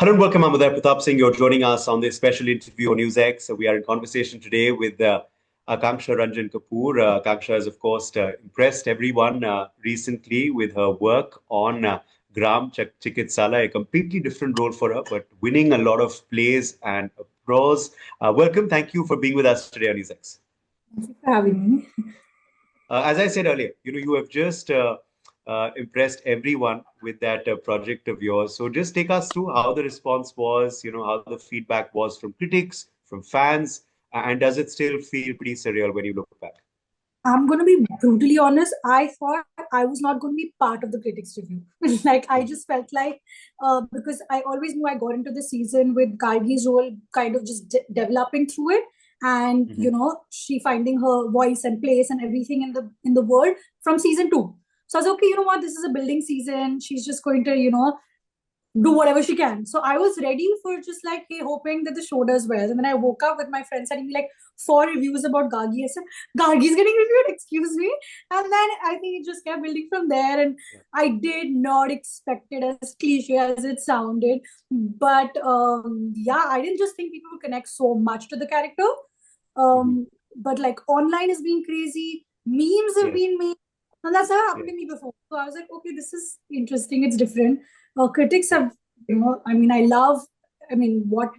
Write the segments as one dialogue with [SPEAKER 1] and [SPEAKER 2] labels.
[SPEAKER 1] Hello and welcome. I'm Uday Pratap Singh. You're joining us on this special interview on NewsX. So we are in conversation today with Akansha Ranjan Kapoor. Akansha has, of course, impressed everyone recently with her work on Gram Chikitsalay, a completely different role for her, but winning a lot of plays and applause. Welcome. Thank you for being with us today on NewsX.
[SPEAKER 2] Thank you for having me.
[SPEAKER 1] As I said earlier, you have just impressed everyone with that project of yours. So just take us through how the response was, how the feedback was from critics, from fans, and does it still feel pretty surreal when you look back?
[SPEAKER 2] I'm going to be brutally honest. I thought I was not going to be part of the critics review. I just felt like, because I always knew I got into the season with Gargi's role kind of just developing through it. And, she finding her voice and place and everything in the world from season 2. So I was okay, you know what? This is a building season. She's just going to, do whatever she can. So I was ready for just like, hey, hoping that the show does well. And then I woke up with my friends sending me like 4 reviews about Gargi. I said, Gargi's getting reviewed, excuse me. And then I think it just kept building from there. And I did not expect it as cliche as it sounded. But I didn't just think people would connect so much to the character. But like online has been crazy. Memes have been made. And that's never happened to me before. So I was like, okay, this is interesting. It's different. Critics have, what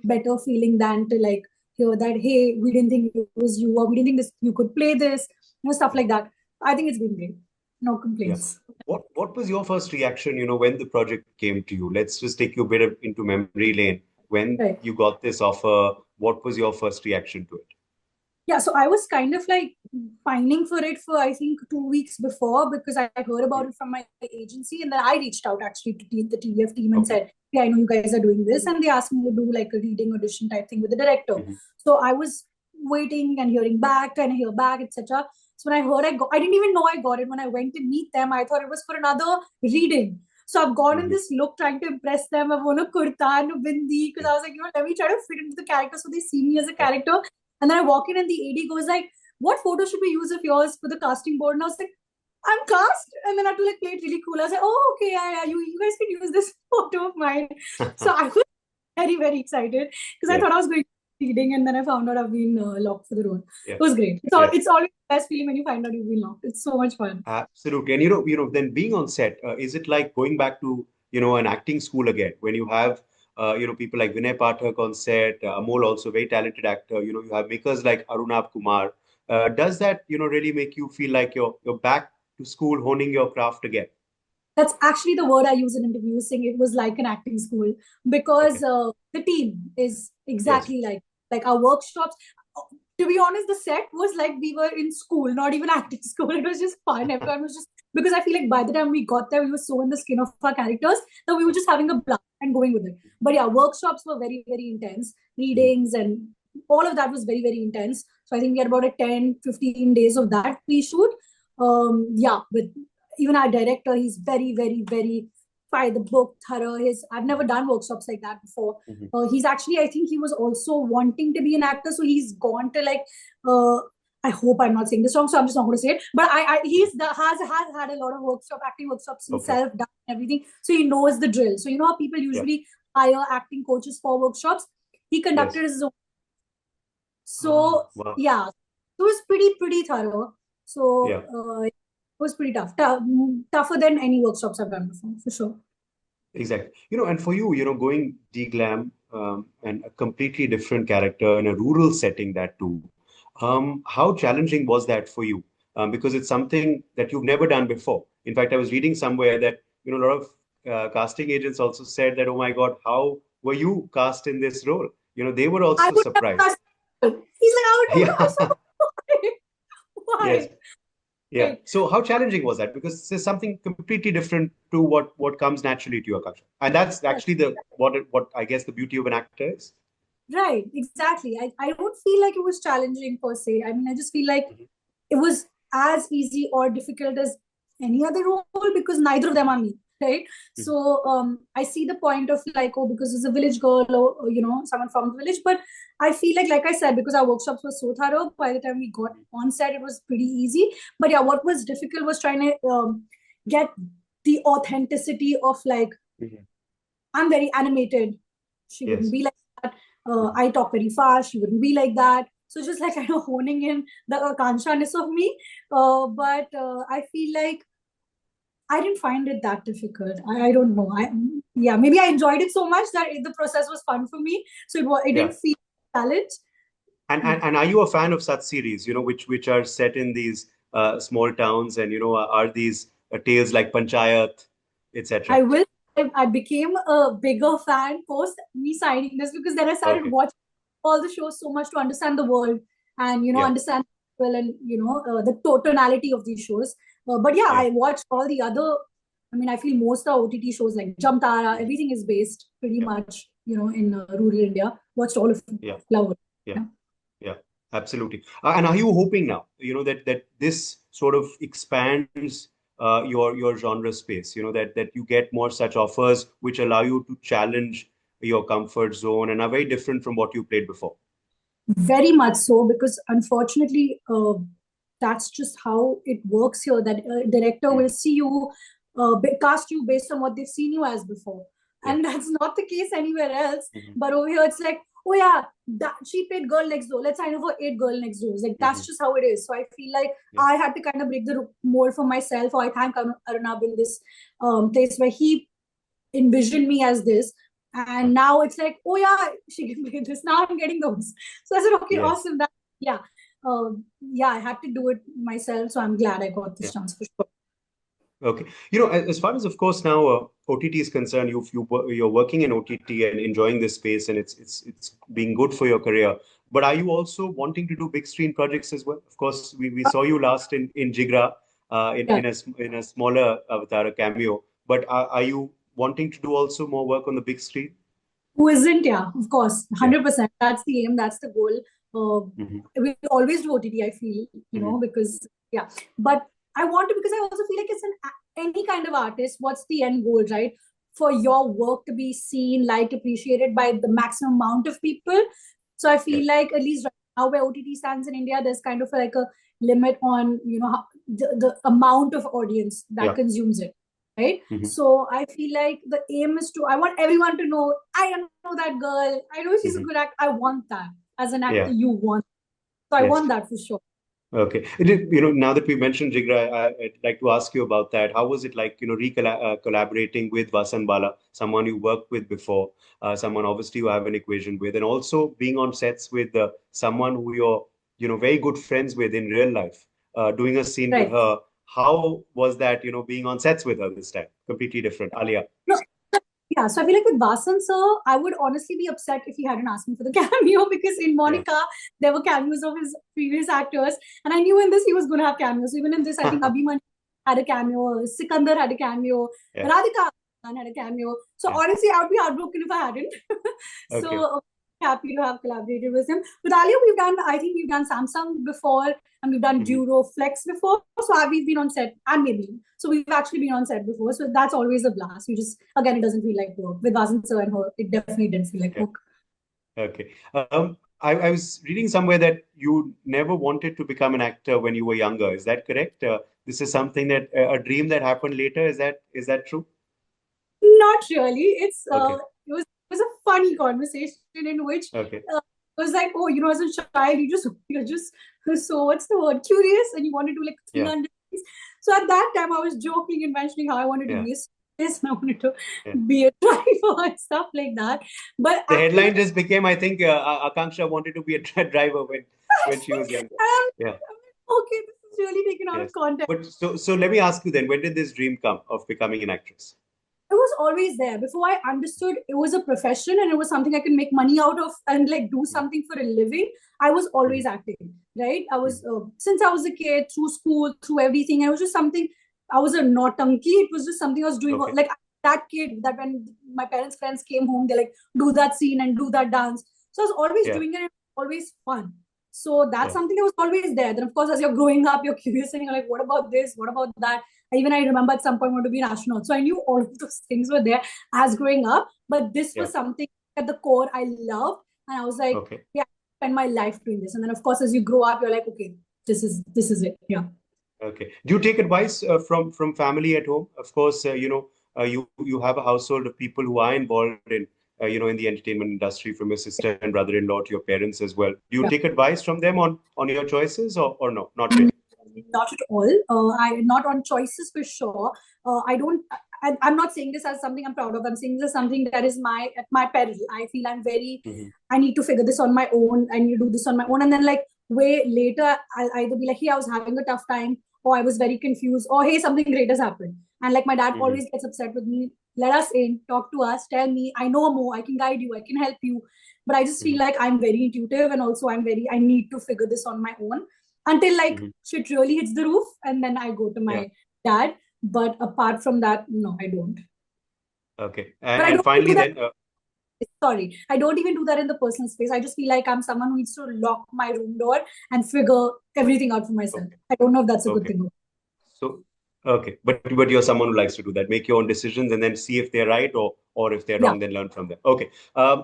[SPEAKER 2] better feeling than to like hear that, hey, we didn't think it was you, or we didn't think this you could play this, stuff like that. I think it's been great. No complaints.
[SPEAKER 1] Yeah. What was your first reaction, when the project came to you? Let's just take you a bit into memory lane. When you got this offer, what was your first reaction to it?
[SPEAKER 2] Yeah, so I was kind of like pining for it for I think 2 weeks before, because I heard about it from my agency, and then I reached out actually to the TVF team and said, "Yeah, I know you guys are doing this," and they asked me to do like a reading audition type thing with the director. So I was waiting and hearing back, trying to hear back, etc. So when I heard I didn't even know I got it. When I went to meet them, I thought it was for another reading. So I've gone in this look trying to impress them. I've worn a kurta and a bindi because I was like, let me try to fit into the character so they see me as a character. And then I walk in and the AD goes like, what photo should we use of yours for the casting board? And I was like, I'm cast. And then I had to like play it really cool. I was like, oh, okay, yeah, you guys can use this photo of mine. So I was very, very excited because I thought I was going reading, and then I found out I've been locked for the role. It was great. So it's always the best feeling when you find out you've been locked. It's so much fun.
[SPEAKER 1] Absolutely. And then being on set, is it like going back to, an acting school again when you have people like Vinay Pathak on set, Amol also very talented actor. You have makers like Arunab Kumar. Does that really make you feel like you're back to school honing your craft again?
[SPEAKER 2] That's actually the word I use in interviews, saying it was like an acting school, because the team is exactly like our workshops. To be honest, the set was like we were in school, not even acting school. It was just fun. Everyone was just, because I feel like by the time we got there, we were so in the skin of our characters that we were just having a blast and going with it. But yeah, workshops were very, very intense. Readings and all of that was very, very intense. So I think we had about 10-15 days of that pre-shoot. With even our director, he's very, very, very by the book, thorough. I've never done workshops like that before. He's actually, I think he was also wanting to be an actor, so he's gone to like. I hope I'm not saying this wrong, so I'm just not going to say it. But has had a lot of acting workshops himself, done everything, so he knows the drill. So you know how people usually hire acting coaches for workshops. He conducted his own. So it was pretty thorough. So it was pretty tougher than any workshops I've done before, for sure.
[SPEAKER 1] Exactly. And for you, going de-glam and a completely different character in a rural setting, that too. How challenging was that for you? Because it's something that you've never done before. In fact, I was reading somewhere that, a lot of casting agents also said that, oh my God, how were you cast in this role? They were also surprised.
[SPEAKER 2] He's like, I would
[SPEAKER 1] Why? Yes. Yeah. Right. So how challenging was that? Because there's something completely different to what comes naturally to you, Akansha. And that's actually what I guess the beauty of an actor is.
[SPEAKER 2] Right, exactly. I don't feel like it was challenging per se. I mean, I just feel like it was as easy or difficult as any other role, because neither of them are me, right? So I see the point of like, because it's a village girl, or someone from the village. But I feel like I said, because our workshops were so thorough, by the time we got on set, it was pretty easy. But yeah, what was difficult was trying to get the authenticity of like, I'm very animated. She wouldn't be like that. I talk very fast. She wouldn't be like that. So just like kind of honing in the Akansha-ness of me. But I feel like I didn't find it that difficult. I don't know. Yeah, maybe I enjoyed it so much that the process was fun for me. So it didn't feel a challenge.
[SPEAKER 1] And are you a fan of such series, which are set in these small towns and, are these tales like Panchayat, etc.?
[SPEAKER 2] I became a bigger fan post me signing this, because then I started watching all the shows so much to understand the world and, understand people and, the tonality of these shows. But I watched all the other, I feel most of the OTT shows like Jamtara, everything is based pretty much, in rural India. Watched all of them. Love it.
[SPEAKER 1] Yeah, absolutely. And are you hoping now, that this sort of expands your genre space, that you get more such offers which allow you to challenge your comfort zone and are very different from what you played before?
[SPEAKER 2] Very much so, because unfortunately, that's just how it works here. That director will see you, cast you based on what they've seen you as before. And that's not the case anywhere else. But over here, it's like, oh yeah, she played girl next door. Let's sign her for 8 girl next doors. Like that's just how it is. So I feel like I had to kind of break the mold for myself. Or I thank Arunab in this place where he envisioned me as this. And now it's like, oh yeah, she can play this. Now I'm getting those. So I said, okay, awesome. I had to do it myself. So I'm glad I got this chance for sure.
[SPEAKER 1] Okay. As far as, of course, now OTT is concerned, you're working in OTT and enjoying this space, and it's being good for your career. But are you also wanting to do big screen projects as well? Of course, we saw you last in Jigra, in a smaller avatar, a cameo. But are you wanting to do also more work on the big screen?
[SPEAKER 2] Who isn't? Yeah, of course, 100%. That's the aim. That's the goal. We always do OTT, I feel, because but I want to, because I also feel like it's any kind of artist. What's the end goal, right? For your work to be seen, liked, appreciated by the maximum amount of people. So I feel like, at least right now where OTT stands in India, there's kind of like a limit on, the amount of audience that consumes it. Right. So I feel like the aim is I want everyone to know, I know that girl. I know she's a good actor. I want that. As an actor, you want. So I want that for sure.
[SPEAKER 1] Okay. Now that we mentioned Jigra, I'd like to ask you about that. How was it like, collaborating with Vasan Bala, someone you worked with before, someone obviously you have an equation with, and also being on sets with someone who you're, very good friends with in real life, doing a scene with her. How was that, being on sets with her this time? Completely different. Alia.
[SPEAKER 2] Yeah, so I feel like with Vasan sir, I would honestly be upset if he hadn't asked me for the cameo, because in Monica, there were cameos of his previous actors. And I knew in this he was going to have cameos. Even in this, I think Abhimanyu had a cameo, Sikandar had a cameo, Radhika had a cameo. So honestly, I would be heartbroken if I hadn't. So happy to have collaborated with him. With Alia, I think we've done Samsung before, and we've done Duro Flex before. So we've been on set, and maybe. So we've actually been on set before. So that's always a blast. Again, it doesn't feel like work. With Vasan sir and her, it definitely didn't feel like work.
[SPEAKER 1] Okay. I was reading somewhere that you never wanted to become an actor when you were younger. Is that correct? This is something that a dream that happened later. Is that true?
[SPEAKER 2] Not really. It was a funny conversation in which it was like, oh, as a child, you're just so, what's the word, curious, and you want to do like 300 things. So at that time, I was joking and mentioning how I wanted to be a space, and I wanted to be a driver and stuff like that. But
[SPEAKER 1] the headline just became, I think, Akansha wanted to be a driver when she was younger.
[SPEAKER 2] Okay, this is really taken out of context.
[SPEAKER 1] But so let me ask you then, when did this dream come of becoming an actress?
[SPEAKER 2] It was always there. Before I understood it was a profession and it was something I could make money out of and like do something for a living, I was always acting, right? I was, since I was a kid, through school, through everything, it was just something, I was a nautanki. It was just something I was doing. Like that kid that when my parents' friends came home, they like, do that scene and do that dance. So I was always doing it, and it was always fun. So that's something that was always there. Then of course, as you're growing up, you're curious and you're like, what about this? What about that? Even I remember at some point I wanted to be an astronaut. So I knew all of those things were there as growing up. But this was something at the core I loved. And I was like, I spend my life doing this. And then of course, as you grow up, you're like, okay, this is it. Yeah.
[SPEAKER 1] Okay. Do you take advice from family at home? Of course, you have a household of people who are involved in the entertainment industry, from your sister and brother-in-law to your parents as well. Do you
[SPEAKER 2] Yeah.
[SPEAKER 1] take advice from them on your choices, or no? Not really.
[SPEAKER 2] Not at all. I not on choices for sure. I don't. I'm not saying this as something I'm proud of. I'm saying this as something that is at my peril. I feel I'm very. I need to figure this on my own. I need to do this on my own, and then like way later, I'll either be like, "Hey, I was having a tough time," or "I was very confused," or "Hey, something great has happened." And like my dad always gets upset with me. Let us in, talk to us, tell me. I know more. I can guide you. I can help you. But I just feel like I'm very intuitive, and also I need to figure this on my own until like shit really hits the roof, and then I go to my dad. But apart from that, no, I don't.
[SPEAKER 1] Okay.
[SPEAKER 2] But I
[SPEAKER 1] And
[SPEAKER 2] don't do
[SPEAKER 1] finally,
[SPEAKER 2] that.
[SPEAKER 1] then.
[SPEAKER 2] Sorry, I don't even do that in the personal space. I just feel like I'm someone who needs to lock my room door and figure everything out for myself.
[SPEAKER 1] Okay.
[SPEAKER 2] I don't know if that's a good
[SPEAKER 1] Okay.
[SPEAKER 2] thing.
[SPEAKER 1] So, okay, but you're someone who likes to do that. Make your own decisions and then see if they're right, or if they're
[SPEAKER 2] Yeah.
[SPEAKER 1] wrong, then learn from them. Okay.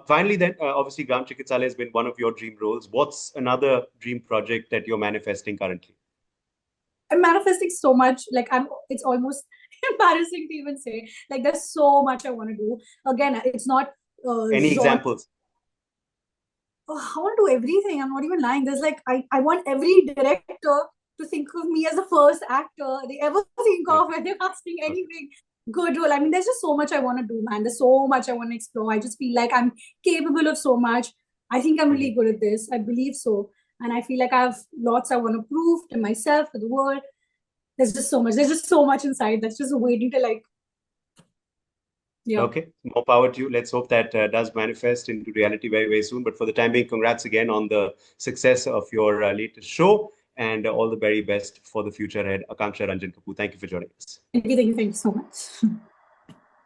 [SPEAKER 1] Finally, then, obviously, Gram Chikitsalay has been one of your dream roles. What's another dream project that you're manifesting currently?
[SPEAKER 2] I'm manifesting so much. Like it's almost embarrassing to even say. Like there's so much I want to do. Again, it's not
[SPEAKER 1] Any
[SPEAKER 2] genre.
[SPEAKER 1] examples?
[SPEAKER 2] Oh, I want to do everything. I'm not even lying. There's like I want every director to think of me as the first actor they ever think of
[SPEAKER 1] Okay.
[SPEAKER 2] when they're casting
[SPEAKER 1] Okay.
[SPEAKER 2] anything good role. I mean, there's just so much I want to do, man. There's so much I want to explore. I just feel like I'm capable of so much. I think I'm really good at this. I believe so. And I feel like I have lots I want to prove to myself, to the world. There's just so much. There's just so much inside that's just waiting to like, yeah.
[SPEAKER 1] Okay, more power to you. Let's hope that does manifest into reality very, very soon. But for the time being, congrats again on the success of your latest show, and all the very best for the future ahead. Akansha Ranjan Kapoor, thank you for joining us.
[SPEAKER 2] Thank you so much.